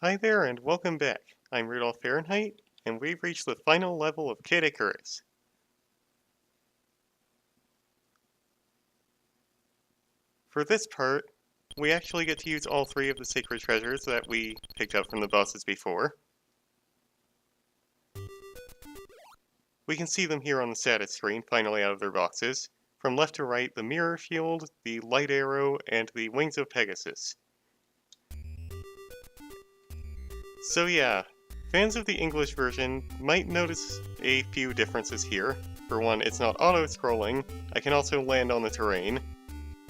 Hi there and welcome back. I'm Rudolph Fahrenheit, and we've reached the final level of Kid Icarus. For this part, we actually get to use all three of the sacred treasures that we picked up from the bosses before. We can see them here on the status screen, finally out of their boxes. From left to right, the mirror shield, the light arrow, and the wings of Pegasus. So yeah, fans of the English version might notice a few differences here. For one, it's not auto-scrolling, I can also land on the terrain,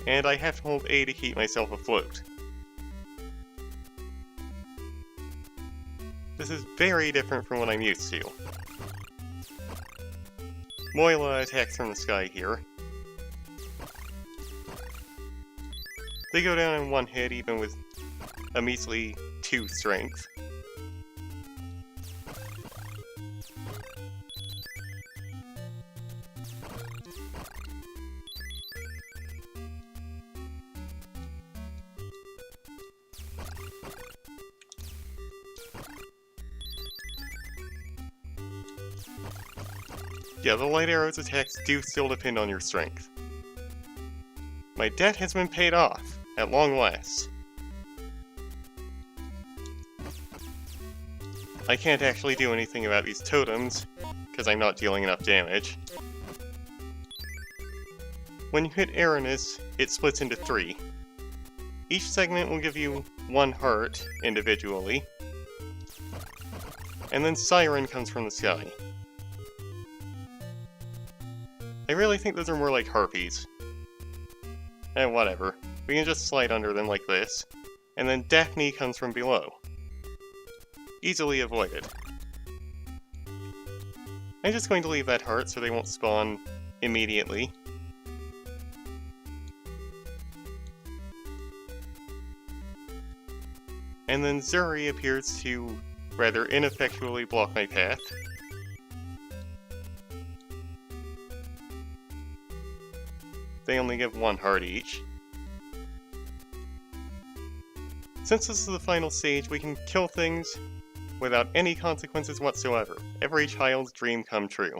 and I have to hold A to keep myself afloat. This is very different from what I'm used to. Moila attacks from the sky here. They go down in one hit even with a measly 2 strength. Yeah, the light arrow's attacks do still depend on your strength. My debt has been paid off, at long last. I can't actually do anything about these totems, because I'm not dealing enough damage. When you hit Icarus, it splits into 3. Each segment will give you 1 heart individually, and then Siren comes from the sky. I really think those are more like harpies. Whatever. We can just slide under them like this, and then Daphne comes from below. Easily avoided. I'm just going to leave that heart so they won't spawn immediately. And then Zuri appears to rather ineffectually block my path. They only give 1 heart each. Since this is the final stage, we can kill things without any consequences whatsoever. Every child's dream come true.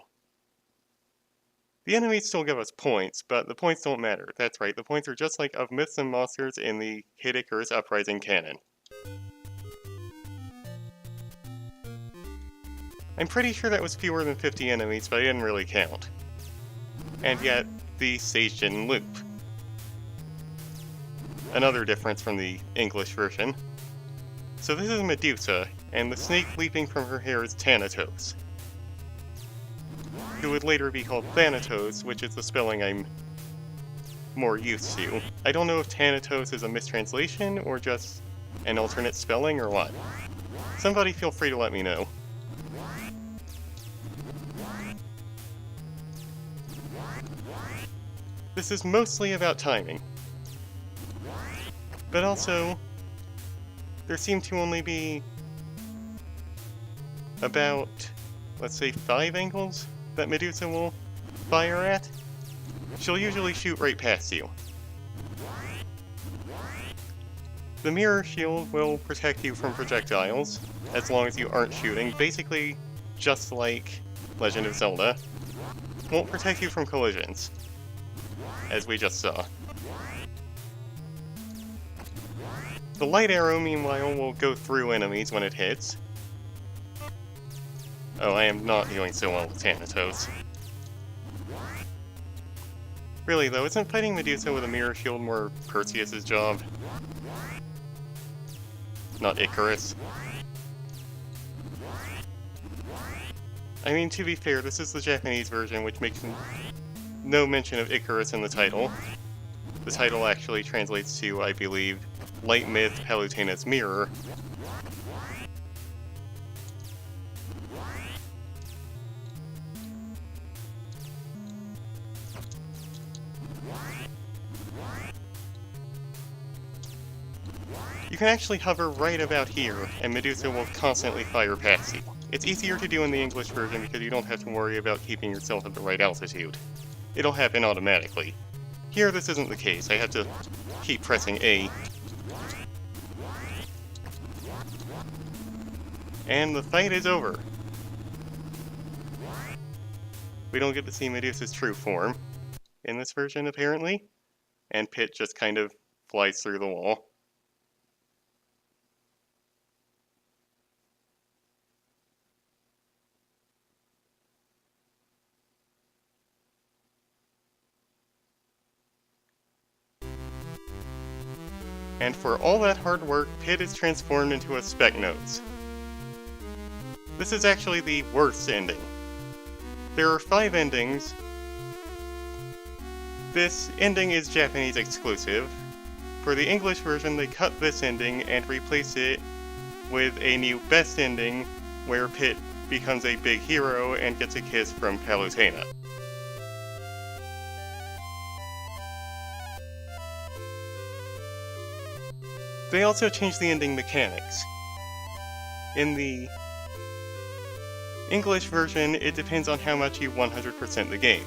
The enemies still give us points, but the points don't matter. That's right, the points are just like of Myths and Monsters in the Kid Icarus Uprising canon. I'm pretty sure that was fewer than 50 enemies, but I didn't really count. And yet, the stage didn't loop. Another difference from the English version. So this is Medusa, and the snake leaping from her hair is Thanatos, who would later be called Thanatos, which is the spelling I'm more used to. I don't know if Thanatos is a mistranslation, or just an alternate spelling, or what. Somebody feel free to let me know. This is mostly about timing. But also, there seem to only be about, let's say, 5 angles that Medusa will fire at. She'll usually shoot right past you. The mirror shield will protect you from projectiles, as long as you aren't shooting, basically just like Legend of Zelda. Won't protect you from collisions, as we just saw. The light arrow, meanwhile, will go through enemies when it hits. Oh, I am not doing so well with Thanatos. Really though, isn't fighting Medusa with a mirror shield more Perseus' job? Not Icarus. I mean, to be fair, this is the Japanese version, which makes no mention of Icarus in the title. The title actually translates to, I believe, Light Myth Palutena's Mirror. You can actually hover right about here, and Medusa will constantly fire past you. It's easier to do in the English version because you don't have to worry about keeping yourself at the right altitude. It'll happen automatically. Here, this isn't the case. I have to keep pressing A. And the fight is over. We don't get to see Medusa's true form in this version, apparently, and Pit just kind of flies through the wall. And for all that hard work, Pit is transformed into a speck nose. This is actually the worst ending. There are 5 endings. This ending is Japanese exclusive. For the English version, they cut this ending and replace it with a new best ending where Pit becomes a big hero and gets a kiss from Palutena. They also changed the ending mechanics. In the English version, it depends on how much you 100% the game.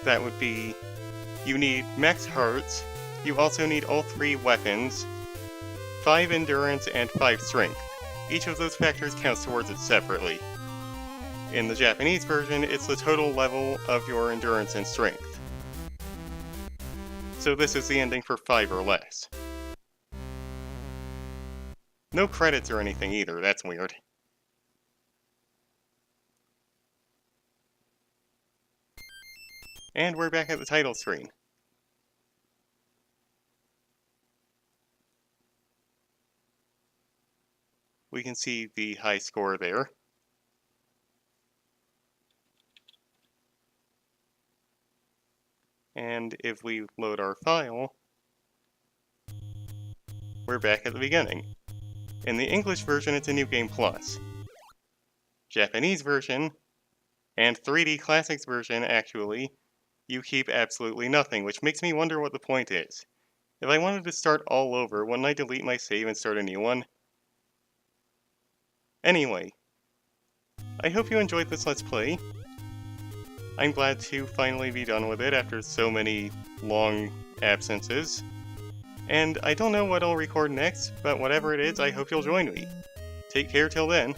That would be, you need max hearts, you also need all 3 weapons, 5 endurance, and 5 strength. Each of those factors counts towards it separately. In the Japanese version, it's the total level of your endurance and strength. So this is the ending for 5 or less. No credits or anything either, that's weird. And we're back at the title screen. We can see the high score there. And if we load our file, we're back at the beginning. In the English version, it's a New Game Plus. Japanese version, and 3D Classics version, actually, you keep absolutely nothing, which makes me wonder what the point is. If I wanted to start all over, wouldn't I delete my save and start a new one? Anyway, I hope you enjoyed this Let's Play. I'm glad to finally be done with it after so many long absences. And I don't know what I'll record next, but whatever it is, I hope you'll join me. Take care till then.